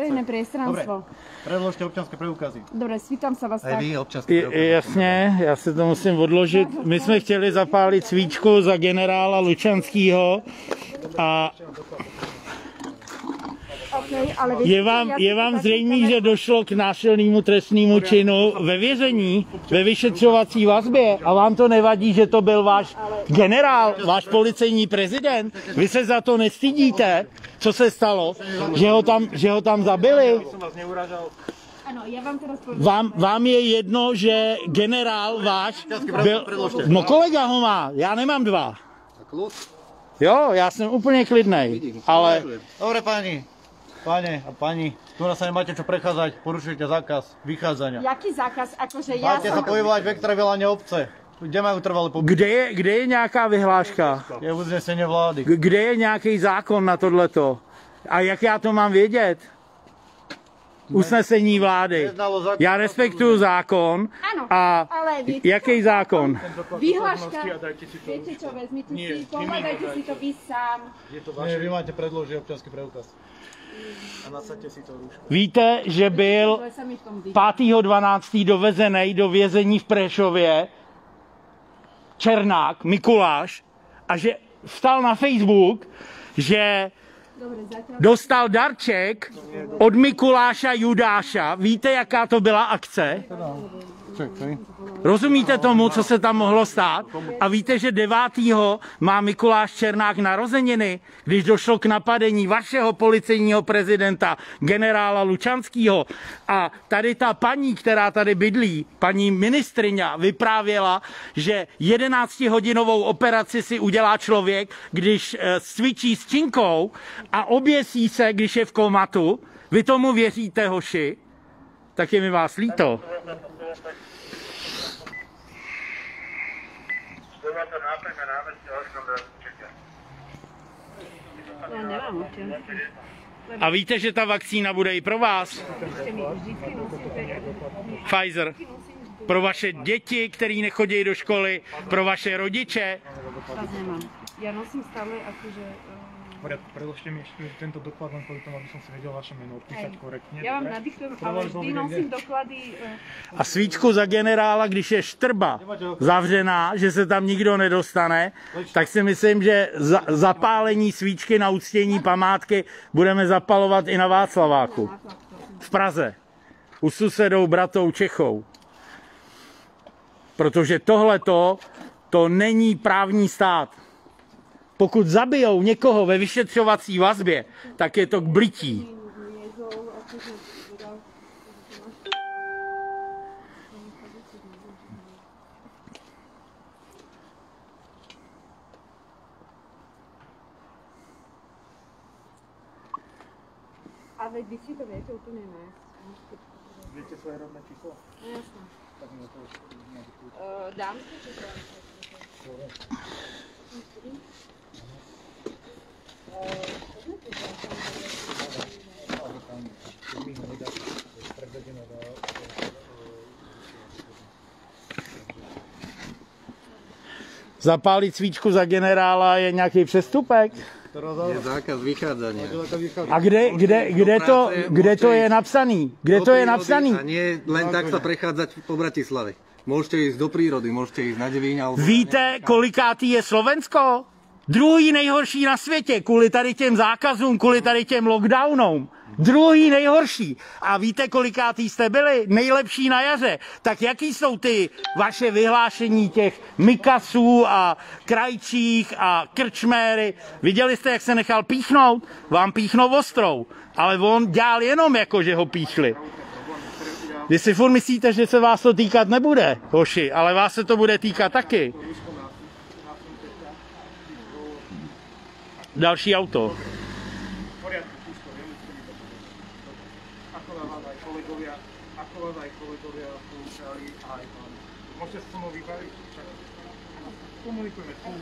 verejné priestranstvo. Predložte občanské preukazy. Dobre, spýtam sa vás tak. tak. Vy občanské preukazy. Jasně, já se to musím odložit. My jsme chtěli zapálit svíčku za generála Lučanskýho a Okay, ale je vám zřejmé, že došlo k násilnému trestnému činu ve vězení, ve vyšetřovací vazbě a vám to nevadí, že to byl váš generál, váš policejní prezident? Vy se za to nestydíte? Co se stalo? Že ho tam zabili? Ano, já vám teraz povím. Vám je jedno, že generál váš byl... No kolega ho má, já nemám dva. Jo, já jsem úplně klidnej, ale... Dobre Pane a pani, tu nás sa nemáte čo prechádzať, porušujete zákaz vychádzania. Jaký zákaz? Akože ja Máte sa pohybovať v extravilane obce, kde majú trvalé pobyt. Kde je nějaká vyhláška? Je uznesenie vlády. Kde je nějaký zákon na tohleto? A jak já to mám vědět? Usnesení vlády. Já respektuju zákon. Áno, a ale viete, jaký zákon? vyhláška, viete čo, vezmite si, pohľadajte si to vy sám. Nie, vy máte predložiť občanský preukaz. A nasaďte si to rúško. Víte, že byl 5.12. dovezený do vězení v Prešově Černák, Mikuláš, a že vstal na Facebook, že dostal darček od Mikuláša Judáša. Víte, jaká to byla akce? Rozumíte tomu, co se tam mohlo stát? A víte, že 9. má Mikuláš Černák narozeniny, když došlo k napadení vašeho policejního prezidenta, generála Lučanskýho. A tady ta paní, která tady bydlí, paní ministryně, vyprávěla, že 11hodinovou operaci si udělá člověk, když cvičí s činkou a oběsí se, když je v komatu. Vy tomu věříte, hoši? Tak je mi vás líto. Ja nemám občiansky. A víte, že ta vakcína bude i pro vás? Pfizer. Pro vaše děti, který nechodí do školy, pro vaše rodiče. Vás nemám. Ja nosím stále akože... Predložte mi ešte tento doklad, len kvôli tomu, aby som si vedel vaše meno odpísať korektne. Ja vám nadýchtujem, ale vždy nosím doklady... A svíčku za generála, když je štrba zavřená, že se tam nikdo nedostane, tak si myslím, že zapálení svíčky na uctění památky budeme zapalovat i na Václaváku. V Praze. U susedou, bratou, Čechou. Protože tohleto, to není právní stát. Pokud zabijou někoho ve vyšetřovací vazbě, tak je to k blití. Ale vy si to viete úplne nájsť. Viete svoje rodné číslo? No jasné. Tak mi to Dám si číslo. Zapálit svíčku za generála je nějaký přestupek? Je zákaz vychádzania. A kde to je napsaný? Kde to je napsaný? A nie len tak sa prechádzať po Bratislave. Môžete ísť do prírody, môžete ísť na Devín. Víte, kolikátý je Slovensko? Druhý nejhorší na světě, kvůli tady těm zákazům, kvůli tady těm lockdownům. Druhý nejhorší. A víte, kolikátý jste byli? Nejlepší na jaře. Tak jaký jsou ty vaše vyhlášení těch Mikasů a Krajčích a Krčméry? Viděli jste, jak se nechal píchnout? Vám píchnou ostrou. Ale on dělal jenom jako, že ho píchli. Vy si furt myslíte, že se vás to týkat nebude, hoši, ale vás se to bude týkat taky. Další auto. Môžete sa so mnou vybaviť, však komunikujeme spolu.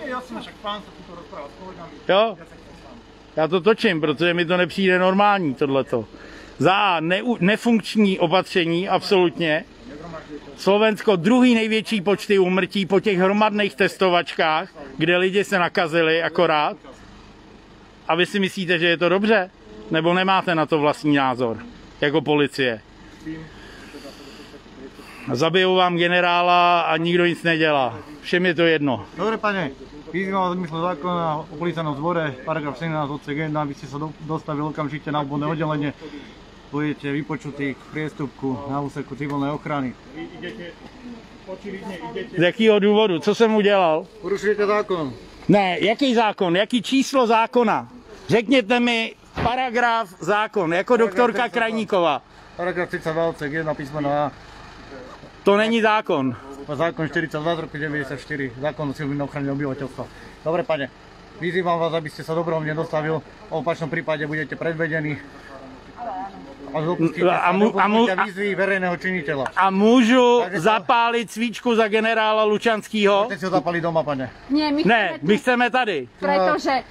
Nie, jasné, však pán sa tuto rozpráva s kolegami. Jo, Ja sa chcem sám. já to točím, protože mi to nepřijde normální, tohleto. Za A, nefunkční opatření, absolutně. Slovensko druhý největší počty úmrtí po těch hromadných testovačkách, kde lidi se nakazili akorát. A vy si myslíte, že je to dobře? Nebo nemáte na to vlastní názor? Jako policie. Zabijou vám generála a nikdo nic nedělá. Všem je to jedno. Dobre, pane, vyzývam vás zmysle zákona o policajnom zbore, paragraf 17 odsek 1, aby ste sa dostavili okamžite na obvodné oddelenie. Budete vypočutí k priestupku na úseku civilnej ochrany. Z jakého důvodu? Co jsem udělal? Porušujete zákon. Ne, jaký zákon? Jaký číslo zákona? Řekněte mi paragraf zákon, jako doktorka Krajníková. Paragraf 32 odsek 1 písmeno A. To není zákon. Zákon 42 z roku 94, zákon o civilnej ochrane obyvateľstva. Dobre, pane, vyzývam vás, aby ste sa dobrovoľne dostavil, v opačnom prípade budete predvedení a dopustíte výzvy verejného činiteľa. A můžu zapálit svíčku za generála Lučanskýho? Môžete si ho zapaliť doma, pane. Ne, my chceme tady. Pretože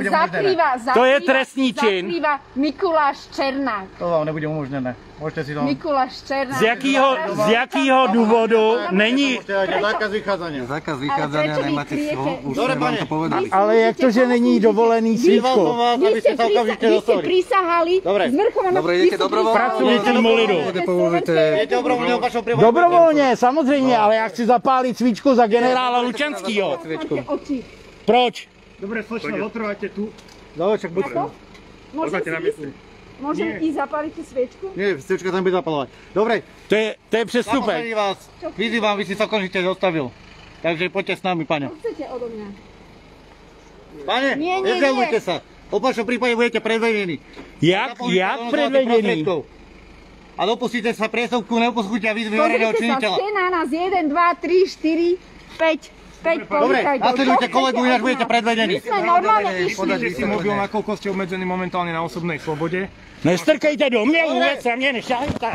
zakrýva To je trestný čin. Zakrýva Mikuláš Černák. To vám nebude umožnené. Môžete si to... Mikuláš Černák. Z jakého důvodu není... Zákaz vychádzania. Zákaz vychádzania, nemáte slovo, už Dobre, sme vám to pane. povedali. Ale jak to, že není dovolený svíčko? Vy ste prisahali zvrchovanosť. Dobre, idete dobrovoľne. Pracujícímu lidu. Idete dobrovoľne v opačnom prípade. Dobrovolně, samozřejmě, ale já chci zapálit svíčku za generála Lučanskýho. Proč? Dobre, slečna, zotrvajte tu. Dobre, čak buď. Poznáte na mieste. Môžem ísť zapáliť tú sviečku? Nie, sviečka tam bude zapalovať. Dobre, To je přestupek. zaposlení vás. Vyzývam, aby si sa okamžite dostavil. Takže poďte s nami, pane. Čo chcete odo mňa? Pane, Nie, nie, nezdravujte nie. sa. V opačnom prípade budete predvedení. Jak predvedený? A dopustíte sa priestupku, neopustite výzvy verejného Pozrite sa, činiteľa. ste na nás 1, 2, 3, 4, 5 Dobre, policajtov. nasledujte Čo kolegu, chcete ináč od budete nás? predvedení. My sme normálne išli. Podajte si mobil, nakoľko ste obmedzení momentálne na osobnej slobode. Nestrkejte do mě vůbec, a mě nešahejte.